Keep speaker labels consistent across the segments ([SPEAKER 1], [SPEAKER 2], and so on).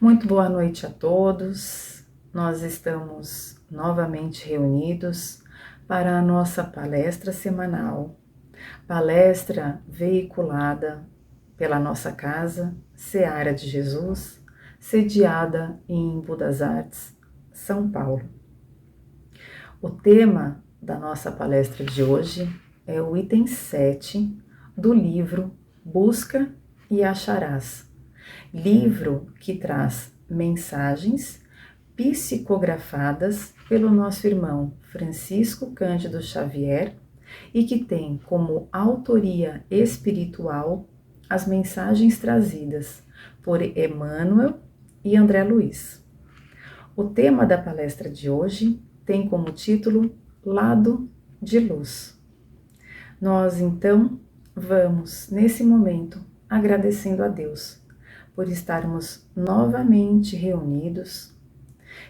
[SPEAKER 1] Muito boa noite a todos. Nós estamos novamente reunidos para a nossa palestra semanal, palestra veiculada pela nossa casa, Seara de Jesus, sediada em Embu das Artes, São Paulo. O tema da nossa palestra de hoje é o item 7 do livro Busca e Acharás, livro que traz mensagens psicografadas pelo nosso irmão Francisco Cândido Xavier e que tem como autoria espiritual as mensagens trazidas por Emmanuel e André Luiz. O tema da palestra de hoje tem como título Lado de Luz. Nós, então, vamos, nesse momento, agradecendo a Deus por estarmos novamente reunidos,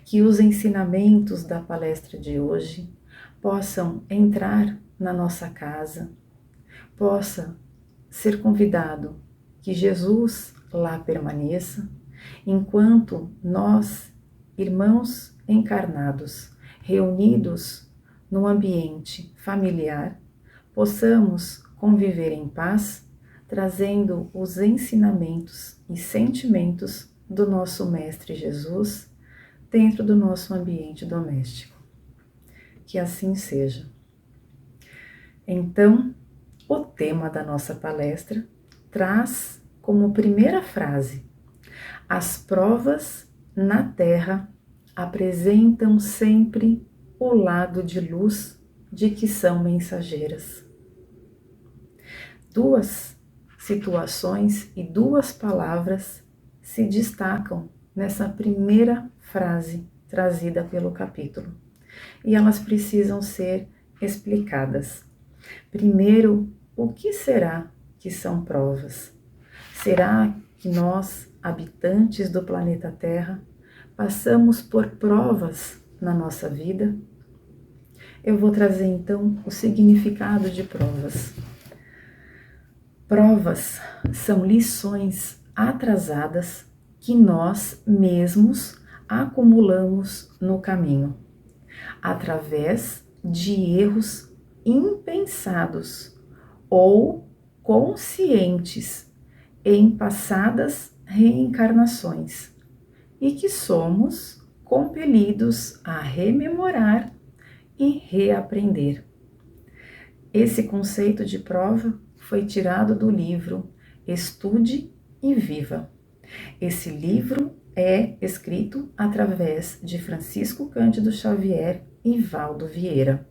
[SPEAKER 1] que os ensinamentos da palestra de hoje possam entrar na nossa casa, possa ser convidado que Jesus lá permaneça, enquanto nós, irmãos encarnados, reunidos no ambiente familiar, possamos conviver em paz, trazendo os ensinamentos e sentimentos do nosso Mestre Jesus dentro do nosso ambiente doméstico. Que assim seja. Então, o tema da nossa palestra traz como primeira frase: as provas na Terra apresentam sempre o lado de luz de que são mensageiras. Duas situações e duas palavras se destacam nessa primeira frase trazida pelo capítulo, e elas precisam ser explicadas. Primeiro, o que será que são provas? Será que nós, habitantes do planeta Terra, passamos por provas na nossa vida? Eu vou trazer então o significado de provas. Provas são lições atrasadas que nós mesmos acumulamos no caminho, através de erros impensados ou conscientes em passadas reencarnações, e que somos compelidos a rememorar e reaprender. Esse conceito de prova foi tirado do livro Estude e Viva. Esse livro é escrito através de Francisco Cândido Xavier e Valdo Vieira.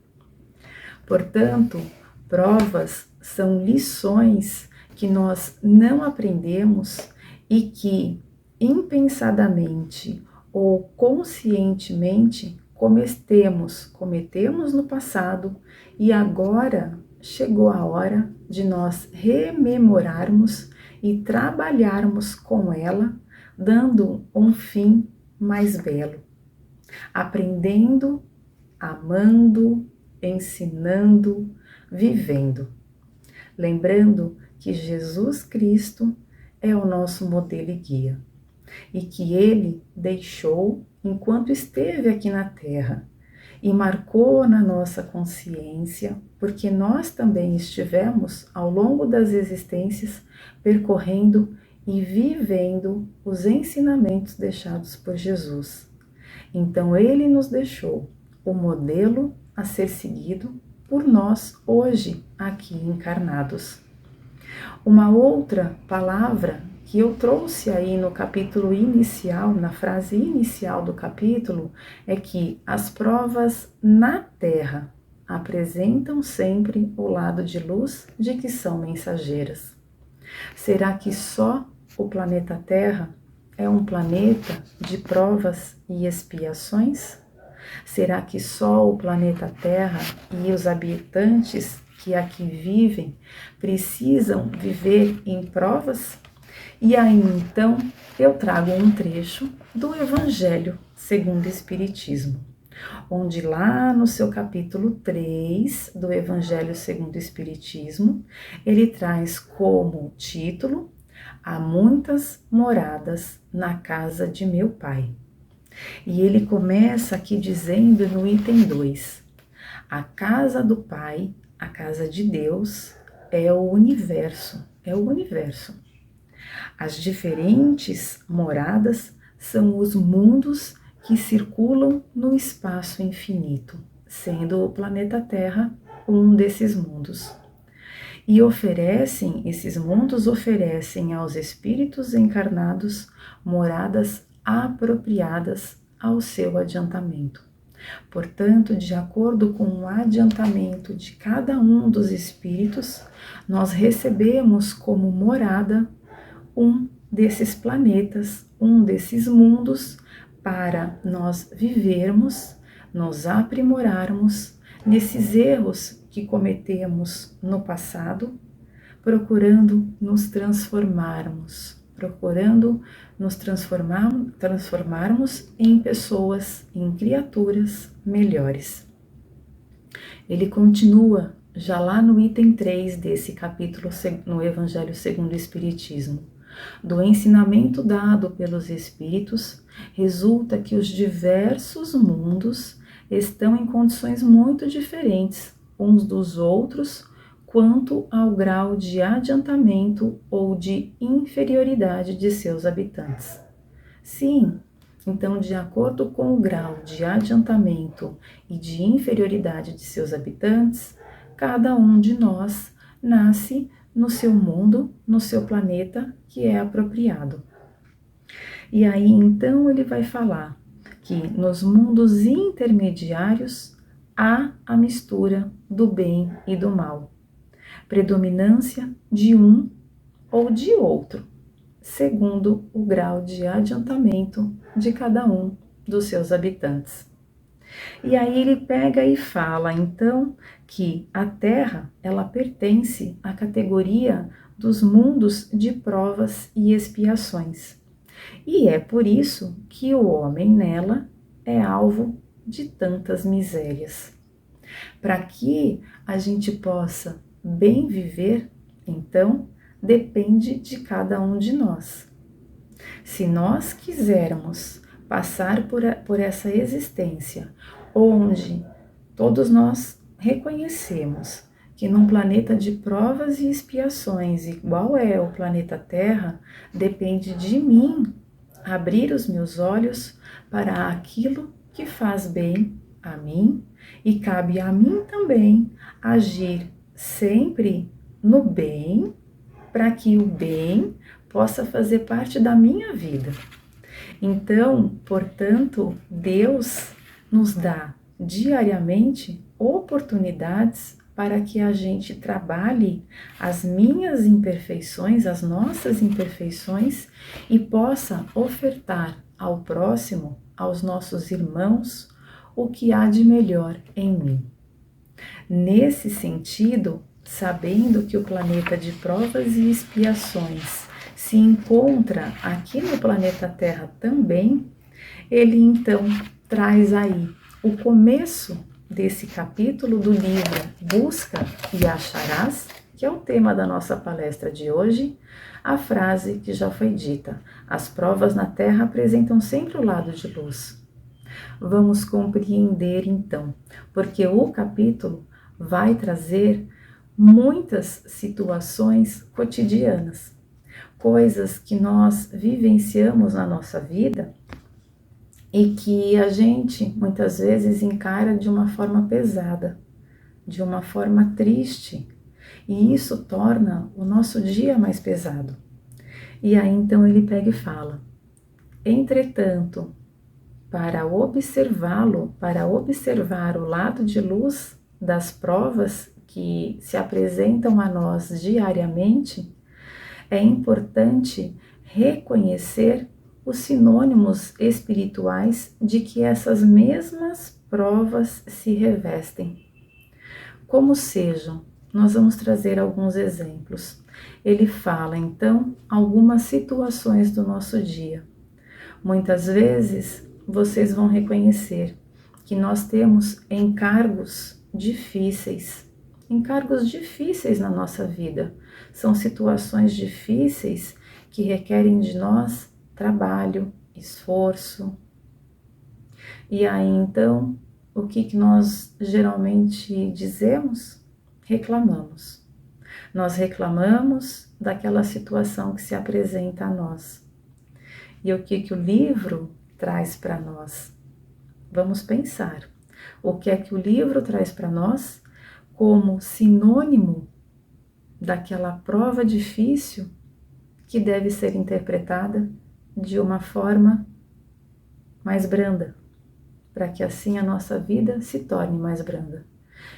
[SPEAKER 1] Portanto, provas são lições que nós não aprendemos e que, impensadamente ou conscientemente, cometemos no passado, e agora chegou a hora de nós rememorarmos e trabalharmos com ela, dando um fim mais belo, aprendendo, amando, ensinando, vivendo. Lembrando que Jesus Cristo é o nosso modelo e guia, e que Ele deixou enquanto esteve aqui na Terra, e marcou na nossa consciência, porque nós também estivemos ao longo das existências percorrendo e vivendo os ensinamentos deixados por Jesus. Então Ele nos deixou o modelo a ser seguido por nós hoje aqui encarnados. Uma outra palavra que eu trouxe aí no capítulo inicial, na frase inicial do capítulo, é que as provas na Terra apresentam sempre o lado de luz de que são mensageiras. Será que só o planeta Terra é um planeta de provas e expiações? Será que só o planeta Terra e os habitantes que aqui vivem precisam viver em provas? E aí, então, eu trago um trecho do Evangelho segundo o Espiritismo, onde lá no seu capítulo 3 do Evangelho segundo o Espiritismo, ele traz como título há muitas moradas na casa de meu Pai. E ele começa aqui dizendo no item 2, a casa do Pai, a casa de Deus, é o universo, As diferentes moradas são os mundos que circulam no espaço infinito, sendo o planeta Terra um desses mundos. E esses mundos oferecem aos espíritos encarnados moradas apropriadas ao seu adiantamento. Portanto, de acordo com o adiantamento de cada um dos espíritos, nós recebemos como morada um desses planetas, um desses mundos, para nós vivermos, nos aprimorarmos nesses erros que cometemos no passado, procurando nos transformarmos em pessoas, em criaturas melhores. Ele continua já lá no item 3 desse capítulo no Evangelho segundo o Espiritismo. Do ensinamento dado pelos Espíritos, resulta que os diversos mundos estão em condições muito diferentes uns dos outros quanto ao grau de adiantamento ou de inferioridade de seus habitantes. Sim, então, de acordo com o grau de adiantamento e de inferioridade de seus habitantes, cada um de nós nasce no seu mundo, no seu planeta, que é apropriado. E aí, então, ele vai falar que nos mundos intermediários há a mistura do bem e do mal, predominância de um ou de outro, segundo o grau de adiantamento de cada um dos seus habitantes. E aí ele pega e fala, então, que a Terra, ela pertence à categoria dos mundos de provas e expiações. E é por isso que o homem nela é alvo de tantas misérias. Para que a gente possa bem viver, então, depende de cada um de nós. Se nós quisermos passar por essa existência, onde todos nós reconhecemos que num planeta de provas e expiações, igual é o planeta Terra, depende de mim abrir os meus olhos para aquilo que faz bem a mim e cabe a mim também agir sempre no bem, para que o bem possa fazer parte da minha vida. Então, portanto, Deus nos dá diariamente oportunidades para que a gente trabalhe as minhas imperfeições, as nossas imperfeições e possa ofertar ao próximo, aos nossos irmãos, o que há de melhor em mim. Nesse sentido, sabendo que o planeta de provas e expiações se encontra aqui no planeta Terra também, ele então traz aí o começo desse capítulo do livro Busca e Acharás, que é o tema da nossa palestra de hoje, a frase que já foi dita: as provas na Terra apresentam sempre o lado de luz. Vamos compreender então, porque o capítulo vai trazer muitas situações cotidianas, coisas que nós vivenciamos na nossa vida e que a gente muitas vezes encara de uma forma pesada, de uma forma triste, e isso torna o nosso dia mais pesado. E aí então ele pega e fala: entretanto, para observá-lo, para observar o lado de luz das provas que se apresentam a nós diariamente, é importante reconhecer os sinônimos espirituais de que essas mesmas provas se revestem. Como sejam, nós vamos trazer alguns exemplos. Ele fala, então, algumas situações do nosso dia. Muitas vezes, vocês vão reconhecer que nós temos encargos difíceis na nossa vida. São situações difíceis que requerem de nós trabalho, esforço. E aí então, o que nós geralmente dizemos? Reclamamos. Nós reclamamos daquela situação que se apresenta a nós. E o que o livro traz para nós? Vamos pensar. O que é que o livro traz para nós como sinônimo daquela prova difícil que deve ser interpretada de uma forma mais branda, para que assim a nossa vida se torne mais branda.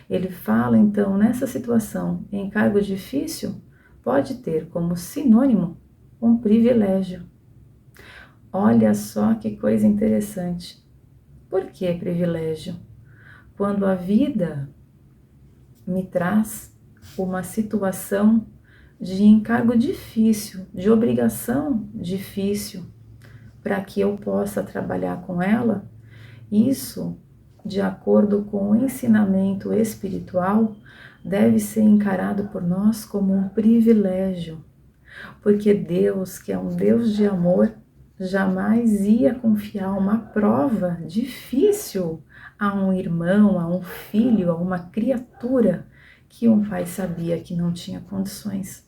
[SPEAKER 1] Ele fala então nessa situação, encargo difícil pode ter como sinônimo um privilégio. Olha só que coisa interessante. Por que privilégio? Quando a vida me traz uma situação de encargo difícil, de obrigação difícil, para que eu possa trabalhar com ela, isso, de acordo com o ensinamento espiritual, deve ser encarado por nós como um privilégio, porque Deus, que é um Deus de amor, jamais ia confiar uma prova difícil a um irmão, a um filho, a uma criatura que um pai sabia que não tinha condições.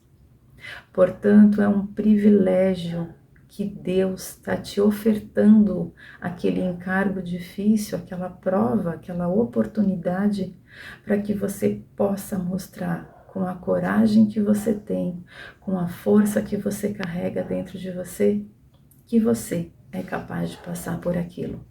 [SPEAKER 1] Portanto, é um privilégio que Deus está te ofertando aquele encargo difícil, aquela prova, aquela oportunidade para que você possa mostrar com a coragem que você tem, com a força que você carrega dentro de você, que você é capaz de passar por aquilo.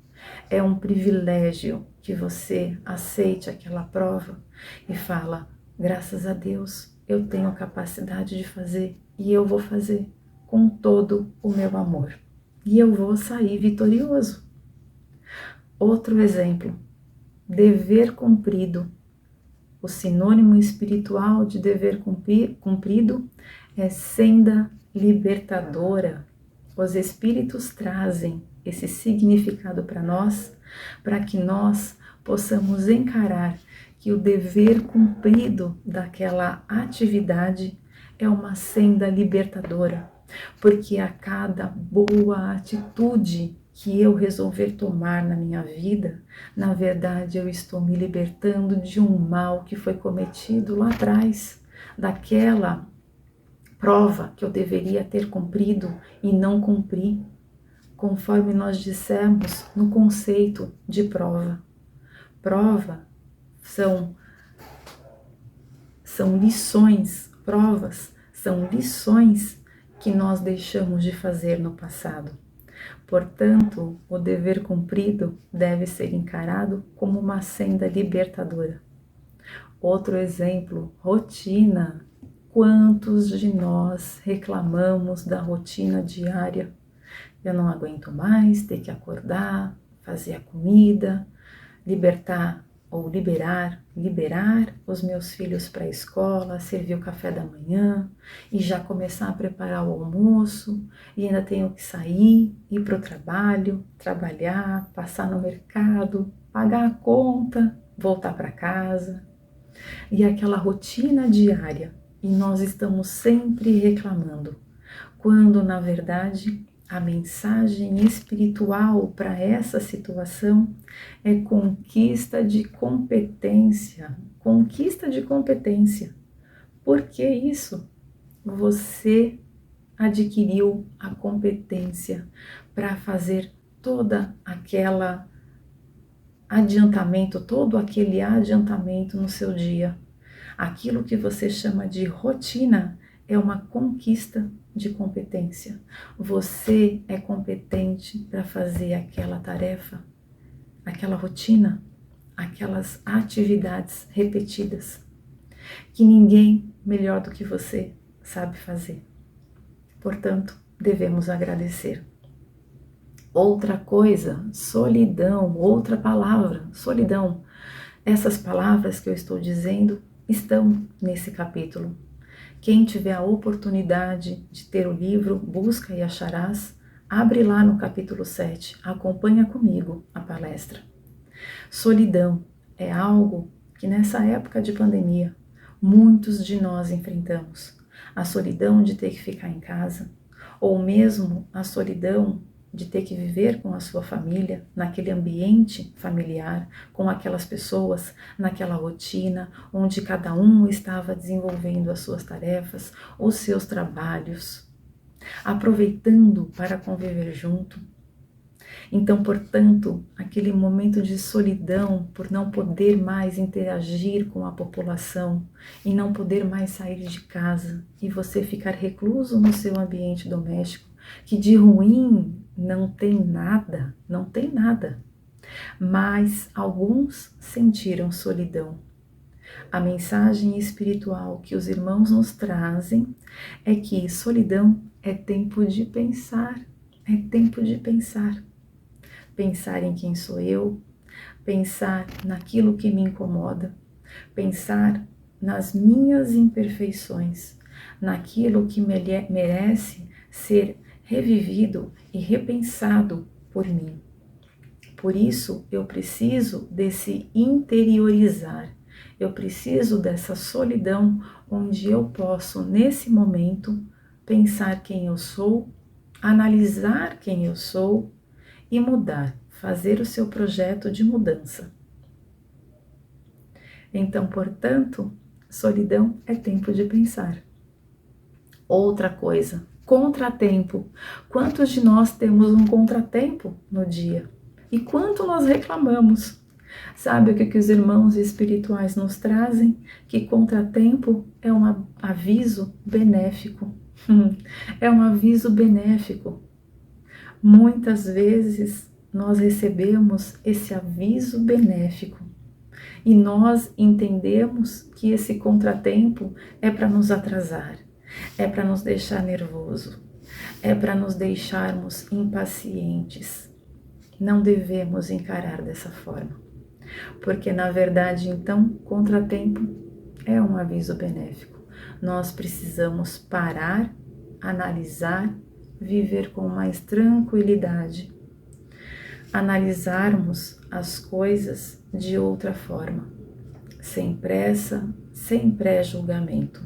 [SPEAKER 1] É um privilégio que você aceite aquela prova e fala, graças a Deus, eu tenho capacidade de fazer e eu vou fazer com todo o meu amor. E eu vou sair vitorioso. Outro exemplo, dever cumprido. O sinônimo espiritual de dever cumprido é senda libertadora. Os espíritos trazem esse significado para nós, para que nós possamos encarar que o dever cumprido daquela atividade é uma senda libertadora, porque a cada boa atitude que eu resolver tomar na minha vida, na verdade eu estou me libertando de um mal que foi cometido lá atrás, daquela prova que eu deveria ter cumprido e não cumpri, conforme nós dissemos no conceito de prova. Prova são lições, provas são lições que nós deixamos de fazer no passado. Portanto, o dever cumprido deve ser encarado como uma senda libertadora. Outro exemplo, rotina. Quantos de nós reclamamos da rotina diária? Eu não aguento mais ter que acordar, fazer a comida, liberar os meus filhos para a escola, servir o café da manhã e já começar a preparar o almoço, e ainda tenho que sair, ir para o trabalho, trabalhar, passar no mercado, pagar a conta, voltar para casa. E aquela rotina diária, e nós estamos sempre reclamando, quando na verdade a mensagem espiritual para essa situação é conquista de competência. Conquista de competência. Por que isso? Você adquiriu a competência para fazer toda aquela adiantamento, todo aquele adiantamento no seu dia. Aquilo que você chama de rotina é uma conquista de competência. Você é competente para fazer aquela tarefa, aquela rotina, aquelas atividades repetidas, que ninguém melhor do que você sabe fazer. Portanto, devemos agradecer. Outra coisa, solidão, outra palavra, solidão. Essas palavras que eu estou dizendo estão nesse capítulo. Quem tiver a oportunidade de ter o livro Busca e Acharás, abre lá no capítulo 7, acompanha comigo a palestra. Solidão é algo que nessa época de pandemia, muitos de nós enfrentamos. A solidão de ter que ficar em casa, ou mesmo a solidão de ter que viver com a sua família, naquele ambiente familiar, com aquelas pessoas, naquela rotina, onde cada um estava desenvolvendo as suas tarefas, os seus trabalhos, aproveitando para conviver junto. Então, portanto, aquele momento de solidão por não poder mais interagir com a população e não poder mais sair de casa e você ficar recluso no seu ambiente doméstico, que de ruim não tem nada, não tem nada. Mas alguns sentiram solidão. A mensagem espiritual que os irmãos nos trazem é que solidão é tempo de pensar, é tempo de pensar. Pensar em quem sou eu, pensar naquilo que me incomoda, pensar nas minhas imperfeições, naquilo que merece ser revivido e repensado por mim. Por isso, eu preciso desse interiorizar, eu preciso dessa solidão onde eu posso, nesse momento, pensar quem eu sou, analisar quem eu sou e mudar, fazer o seu projeto de mudança. Então, portanto, solidão é tempo de pensar. Outra coisa, contratempo. Quantos de nós temos um contratempo no dia? E quanto nós reclamamos? Sabe o que os irmãos espirituais nos trazem? Que contratempo é um aviso benéfico. É um aviso benéfico. Muitas vezes nós recebemos esse aviso benéfico e nós entendemos que esse contratempo é para nos atrasar, é para nos deixar nervoso, é para nos deixarmos impacientes. Não devemos encarar dessa forma, porque na verdade então contratempo é um aviso benéfico. Nós precisamos parar, analisar, viver com mais tranquilidade, analisarmos as coisas de outra forma, sem pressa, sem pré-julgamento.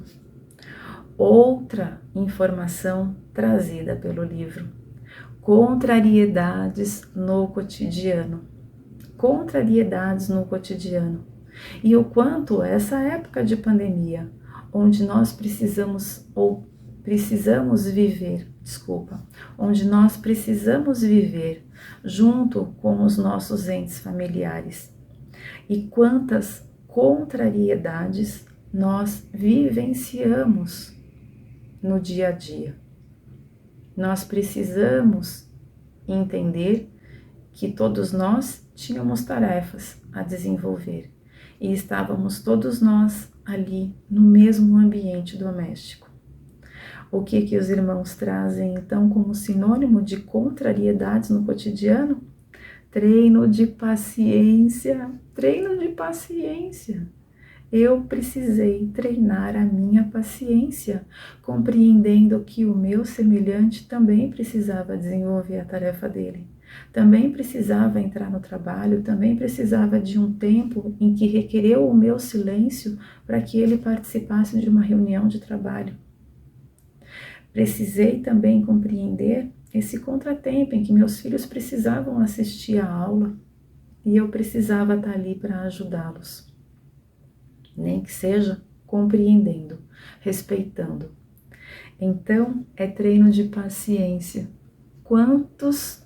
[SPEAKER 1] Outra informação trazida pelo livro: contrariedades no cotidiano. Contrariedades no cotidiano. E o quanto essa época de pandemia, onde nós onde nós precisamos viver junto com os nossos entes familiares. E quantas contrariedades nós vivenciamos no dia a dia. Nós precisamos entender que todos nós tínhamos tarefas a desenvolver e estávamos todos nós ali no mesmo ambiente doméstico. O que os irmãos trazem então como sinônimo de contrariedades no cotidiano? Treino de paciência, treino de paciência. Eu precisei treinar a minha paciência, compreendendo que o meu semelhante também precisava desenvolver a tarefa dele, também precisava entrar no trabalho, também precisava de um tempo em que requereu o meu silêncio para que ele participasse de uma reunião de trabalho. Precisei também compreender esse contratempo em que meus filhos precisavam assistir à aula e eu precisava estar ali para ajudá-los. Nem que seja compreendendo, respeitando. Então, é treino de paciência. Quantos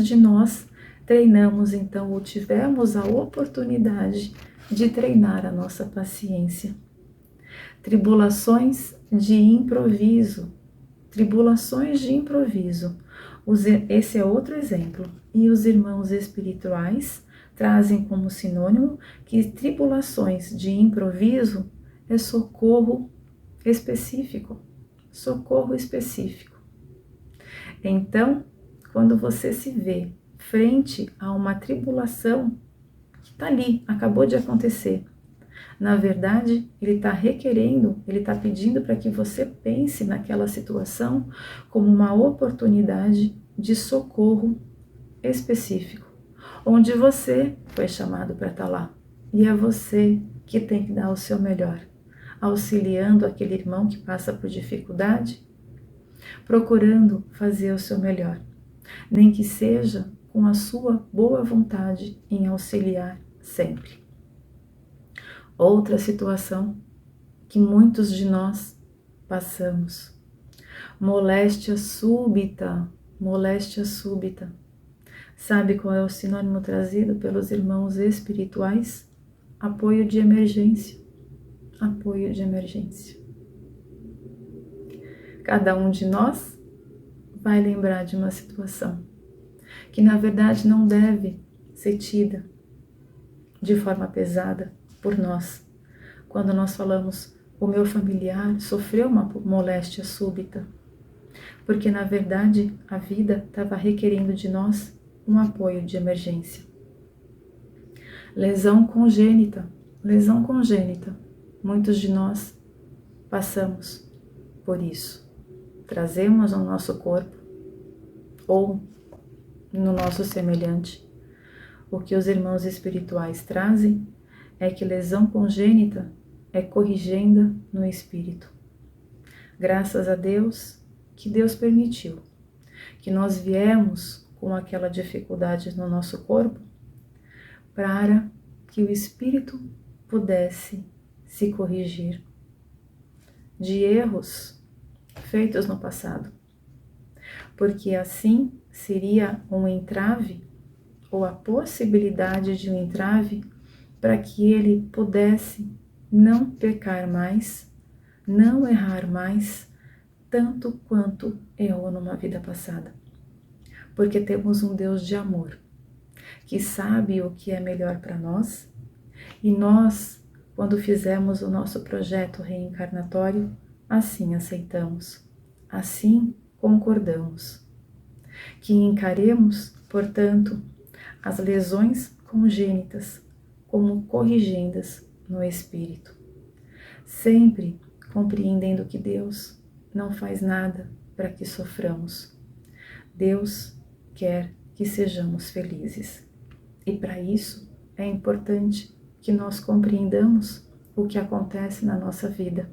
[SPEAKER 1] de nós treinamos então ou tivemos a oportunidade de treinar a nossa paciência? Tribulações de improviso. Tribulações de improviso. Esse é outro exemplo. E os irmãos espirituais trazem como sinônimo que tribulações de improviso é socorro específico. Socorro específico. Então, quando você se vê frente a uma tribulação que está ali, acabou de acontecer, na verdade, ele está requerendo, ele está pedindo para que você pense naquela situação como uma oportunidade de socorro específico, onde você foi chamado para estar lá. E é você que tem que dar o seu melhor, auxiliando aquele irmão que passa por dificuldade, procurando fazer o seu melhor, nem que seja com a sua boa vontade em auxiliar sempre. Outra situação que muitos de nós passamos: moléstia súbita, moléstia súbita. Sabe qual é o sinônimo trazido pelos irmãos espirituais? Apoio de emergência. Apoio de emergência. Cada um de nós vai lembrar de uma situação que na verdade não deve ser tida de forma pesada por nós. Quando nós falamos, o meu familiar sofreu uma moléstia súbita, porque na verdade a vida estava requerendo de nós um apoio de emergência. Lesão congênita, lesão congênita. Muitos de nós passamos por isso. Trazemos no nosso corpo ou no nosso semelhante. O que os irmãos espirituais trazem é que lesão congênita é corrigenda no espírito. Graças a Deus que Deus permitiu que nós viemos com aquela dificuldade no nosso corpo para que o espírito pudesse se corrigir de erros feitos no passado, porque assim seria um entrave ou a possibilidade de um entrave para que ele pudesse não pecar mais, não errar mais, tanto quanto errou numa vida passada. Porque temos um Deus de amor, que sabe o que é melhor para nós, e nós, quando fizemos o nosso projeto reencarnatório, assim aceitamos, assim concordamos. Que encaremos, portanto, as lesões congênitas como corrigendas no espírito, sempre compreendendo que Deus não faz nada para que soframos. Deus quer que sejamos felizes. E para isso é importante que nós compreendamos o que acontece na nossa vida.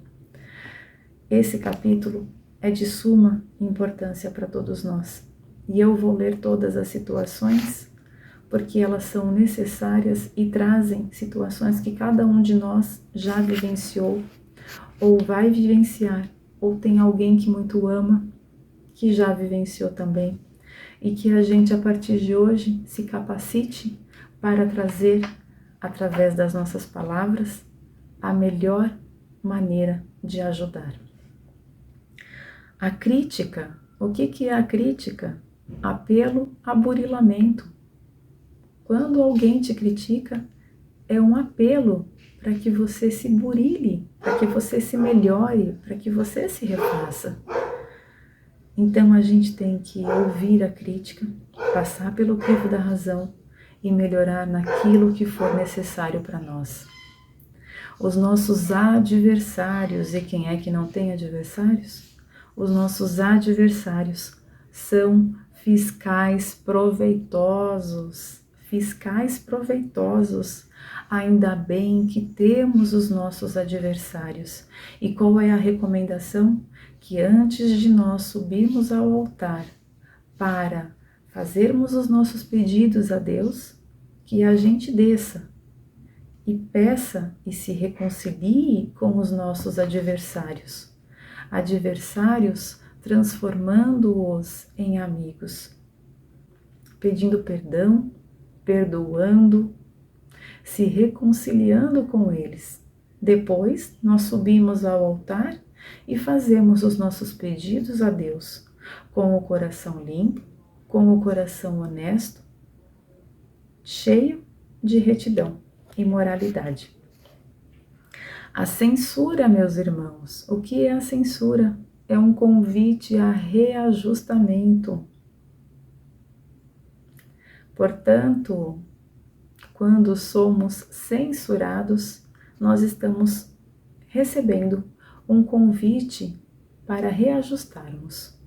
[SPEAKER 1] Esse capítulo é de suma importância para todos nós. E eu vou ler todas as situações, porque elas são necessárias e trazem situações que cada um de nós já vivenciou, ou vai vivenciar, ou tem alguém que muito ama, que já vivenciou também. E que a gente, a partir de hoje, se capacite para trazer, através das nossas palavras, a melhor maneira de ajudar. A crítica, o que é a crítica? Apelo a burilamento. Quando alguém te critica, é um apelo para que você se burile, para que você se melhore, para que você se refaça. Então a gente tem que ouvir a crítica, passar pelo crivo da razão e melhorar naquilo que for necessário para nós. Os nossos adversários, e quem é que não tem adversários? Os nossos adversários são fiscais proveitosos. Fiscais proveitosos. Ainda bem que temos os nossos adversários. E qual é a recomendação? Que antes de nós subirmos ao altar para fazermos os nossos pedidos a Deus, que a gente desça e peça e se reconcilie com os nossos adversários. Adversários transformando-os em amigos, pedindo perdão, perdoando, se reconciliando com eles. Depois, nós subimos ao altar e fazemos os nossos pedidos a Deus, com o coração limpo, com o coração honesto, cheio de retidão e moralidade. A censura, meus irmãos, o que é a censura? É um convite a reajustamento. Portanto, quando somos censurados, nós estamos recebendo um convite para reajustarmos.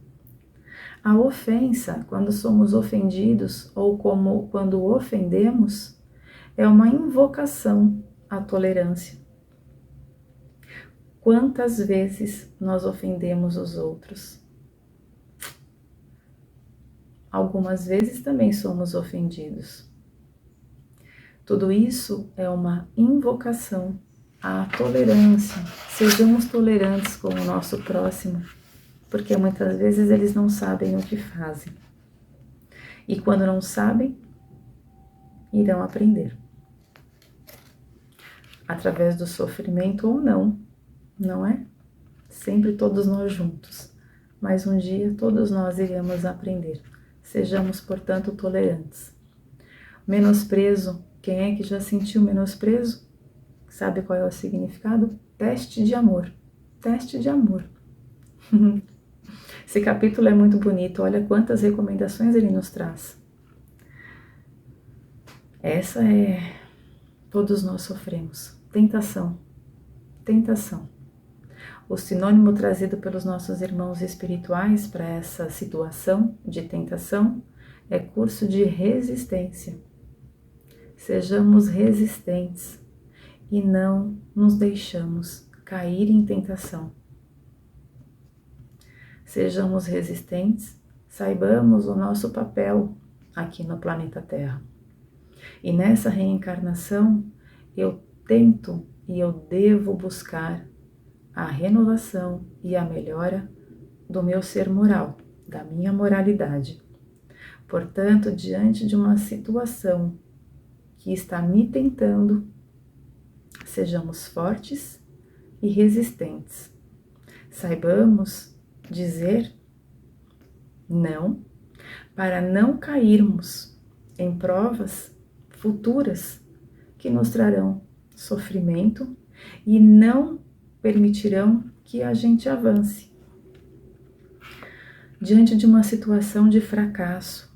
[SPEAKER 1] A ofensa, quando somos ofendidos ou quando ofendemos, é uma invocação à tolerância. Quantas vezes nós ofendemos os outros? Algumas vezes também somos ofendidos. Tudo isso é uma invocação à tolerância. Sejamos tolerantes com o nosso próximo, porque muitas vezes eles não sabem o que fazem. E quando não sabem, irão aprender. Através do sofrimento ou não, não é? Sempre todos nós juntos. Mas um dia todos nós iremos aprender. Sejamos, portanto, tolerantes. Menosprezo. Quem é que já sentiu menosprezo? Sabe qual é o significado? Teste de amor. Teste de amor. Esse capítulo é muito bonito. Olha quantas recomendações ele nos traz. Essa é... Todos nós sofremos. Tentação. Tentação. O sinônimo trazido pelos nossos irmãos espirituais para essa situação de tentação é curso de resistência. Sejamos resistentes e não nos deixamos cair em tentação. Sejamos resistentes, saibamos o nosso papel aqui no planeta Terra. E nessa reencarnação, eu tento e eu devo buscar a renovação e a melhora do meu ser moral, da minha moralidade. Portanto, diante de uma situação que está me tentando, sejamos fortes e resistentes. Saibamos dizer não, para não cairmos em provas futuras que nos trarão sofrimento e não permitirão que a gente avance. Diante de uma situação de fracasso,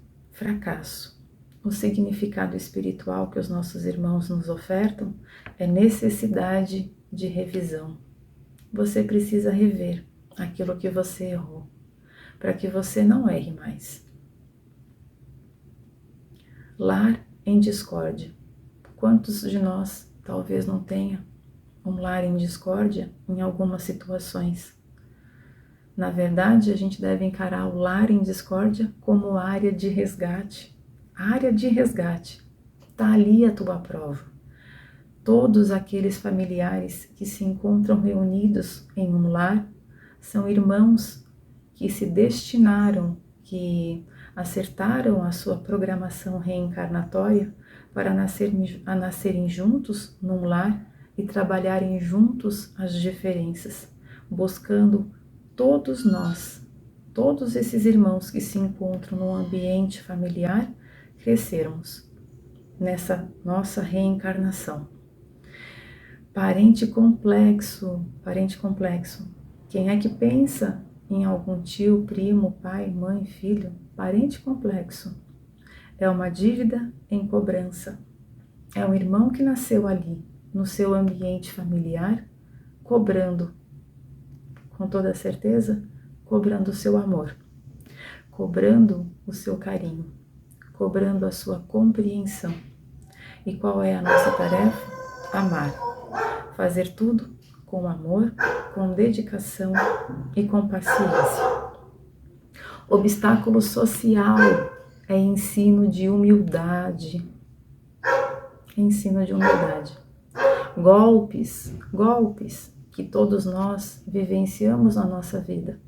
[SPEAKER 1] o significado espiritual que os nossos irmãos nos ofertam é necessidade de revisão. Você precisa rever aquilo que você errou, para que você não erre mais. Lar em discórdia. Quantos de nós talvez não tenha um lar em discórdia em algumas situações? Na verdade, a gente deve encarar o lar em discórdia como área de resgate. Área de resgate. Está ali a tua prova. Todos aqueles familiares que se encontram reunidos em um lar são irmãos que se destinaram, que acertaram a sua programação reencarnatória para nascerem juntos num lar e trabalharem juntos as diferenças, buscando todos nós, todos esses irmãos que se encontram no ambiente familiar, crescermos nessa nossa reencarnação. Parente complexo. Quem é que pensa em algum tio, primo, pai, mãe, filho? Parente complexo. É uma dívida em cobrança. É um irmão que nasceu ali, no seu ambiente familiar, cobrando, com toda certeza, cobrando o seu amor, cobrando o seu carinho, cobrando a sua compreensão. E qual é a nossa tarefa? Amar. Fazer tudo com amor, com dedicação e com paciência. Obstáculo social é ensino de humildade. Ensino de humildade. Golpes que todos nós vivenciamos na nossa vida.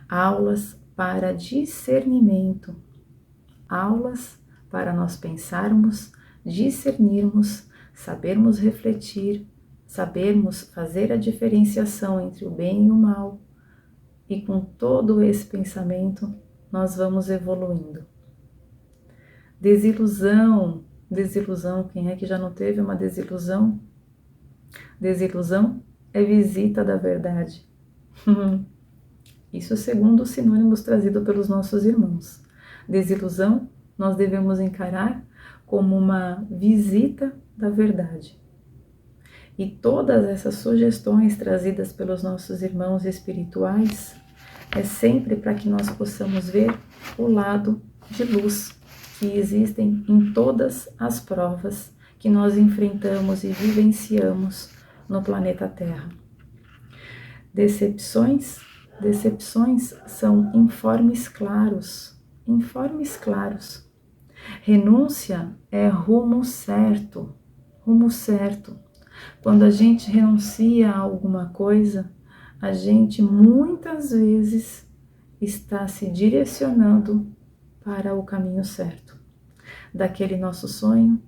[SPEAKER 1] Aulas para discernimento. Aulas para nós pensarmos, discernirmos, sabermos refletir, sabermos fazer a diferenciação entre o bem e o mal. E com todo esse pensamento, nós vamos evoluindo. Desilusão, quem é que já não teve uma desilusão? Desilusão é visita da verdade. Isso segundo os sinônimos trazidos pelos nossos irmãos. Desilusão nós devemos encarar como uma visita da verdade. E todas essas sugestões trazidas pelos nossos irmãos espirituais é sempre para que nós possamos ver o lado de luz que existem em todas as provas que nós enfrentamos e vivenciamos no planeta Terra. Decepções são informes claros informes claros. Renúncia é rumo certo, rumo certo. Quando a gente renuncia a alguma coisa, a gente muitas vezes está se direcionando para o caminho certo, daquele nosso sonho,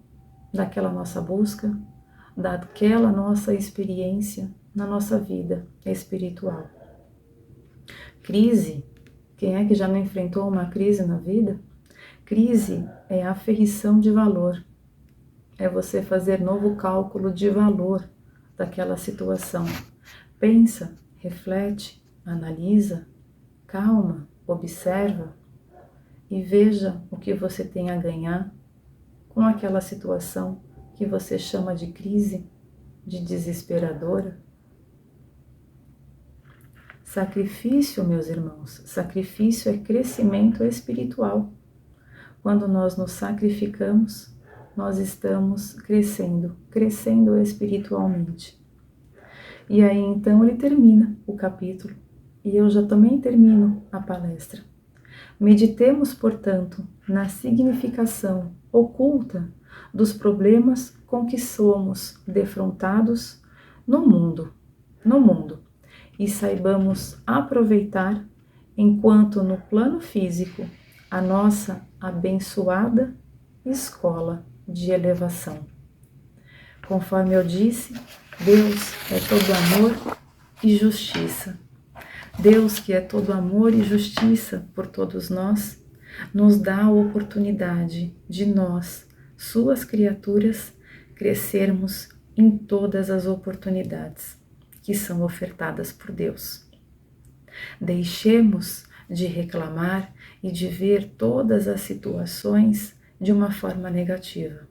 [SPEAKER 1] daquela nossa busca, daquela nossa experiência na nossa vida espiritual. Crise, quem é que já não enfrentou uma crise na vida? Crise é aferição de valor, é você fazer novo cálculo de valor daquela situação. Pensa, reflete, analisa, calma, observa e veja o que você tem a ganhar com aquela situação que você chama de crise, de desesperadora. Sacrifício, meus irmãos, sacrifício é crescimento espiritual. Quando nós nos sacrificamos, nós estamos crescendo espiritualmente. E aí então ele termina o capítulo e eu já também termino a palestra. Meditemos, portanto, na significação oculta dos problemas com que somos defrontados no mundo, e saibamos aproveitar, enquanto no plano físico, a nossa abençoada escola de elevação. Conforme eu disse, Deus é todo amor e justiça. Deus, que é todo amor e justiça por todos nós, nos dá a oportunidade de nós, suas criaturas, crescermos em todas as oportunidades que são ofertadas por Deus. Deixemos de reclamar e de ver todas as situações de uma forma negativa,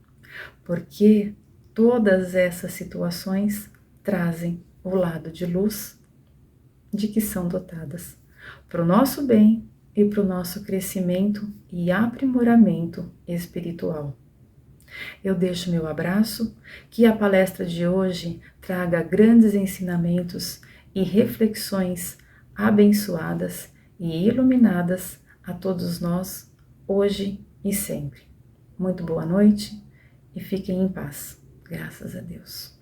[SPEAKER 1] porque todas essas situações trazem o lado de luz de que são dotadas, para o nosso bem e para o nosso crescimento e aprimoramento espiritual. Eu deixo meu abraço, que a palestra de hoje traga grandes ensinamentos e reflexões abençoadas e iluminadas a todos nós, hoje e sempre. Muito boa noite e fiquem em paz. Graças a Deus.